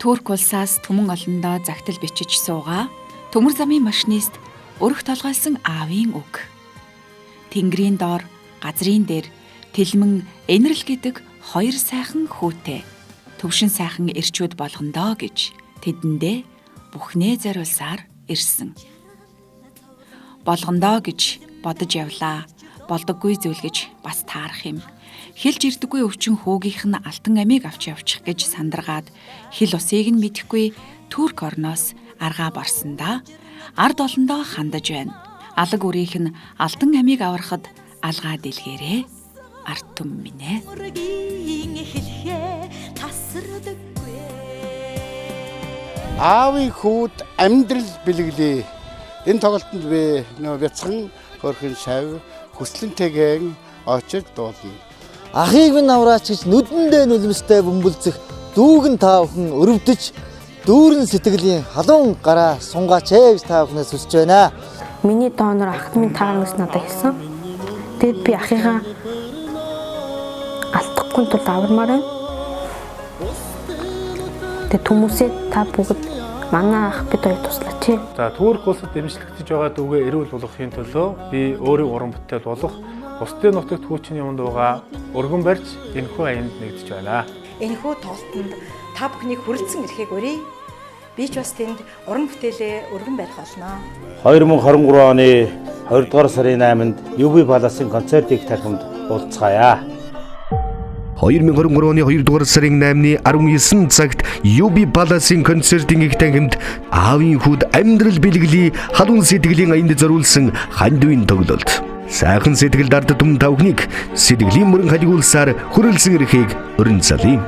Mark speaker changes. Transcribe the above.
Speaker 1: Турк улсаас түмэн олондоо загтал бичиж суугаа. Төмөр замын машинист өрх толгойсон аавын үг. Тэнгэрийн доор, газрын дээр тэлмэн энэрл гэдэг хоёр сайхан хүүтэй. Төвшин сайхан эрчүүд болгондоо гэж тэдэндээ бүхнээ зориулсаар ирсэн. Болгондоо гэж бодож явлаа. Болдоггүй зүйл гэж бас таарах юм. Хэлж ирдэггүй өвчин хүүгийнх нь алтан амийг авч явчих гэж сандаргаад хил усыг нь мэдэхгүй Турк орноос аргаа барсандаа ард олондоо хандаж байна. Алаг үрийнх нь алтан амийг аврахад алгаа дэлгээрээ ард түм минь ээ.
Speaker 2: Аавын хүүд амьдрал бэлгэлээ. Энэ тоглолтод би бяцхан хөрхөн шав хүслэнтэйгэн очиж дуулна.
Speaker 3: Ахыг минь авраач гэж нүдэндээ нулимстай бөмбөлцөх дүүгэн та бүхэн өрөвдөж дүүрэн сэтгэлийн халуун гараа сунгаач ээ гэж та бүхнээс хүсэж байна.
Speaker 4: Миний доонор ахт минь таарна гэж надад хэлсэн. Тэгэд би ахыгаа алдахгүй тул авармаар байна. Тэг хүмүүсээ та бүгд манай ах бид хоёр туслаач ээ.
Speaker 5: За Турк улсад дэмжлэгдэж байгаа дүүгээ эрүүл болгохын төлөө би өөрийн уран бүтээл болох бусдын нутагт хүчин юм дуугаа өргөн барьж энэхүү аянд нэгдэж байна.
Speaker 6: Энэхүү тоглолтод та бүхнийг хүрэлцэн ирэхийг өрье. Би ч бас тэнд уран бүтээлээ өргөн барих болно.
Speaker 7: 2023 оны 20 дугаар сарын 8-нд UB Palace-ын концертыг тархимд уулзгаая.
Speaker 8: 2023 оны 2 дугаар сарын 8-ны 19 цагт UB Palace-ын концертын их танхимд аавын хүүд амьдрал бэлгэлий халуун сэтгэлийн аянд зориулсан хандивын тоглолт. Сайхан сэтгэл дард түм тавхныг сэтгэлийн мөрөн халигуулсаар хүрэлцэн ирэхийг өрн залъя.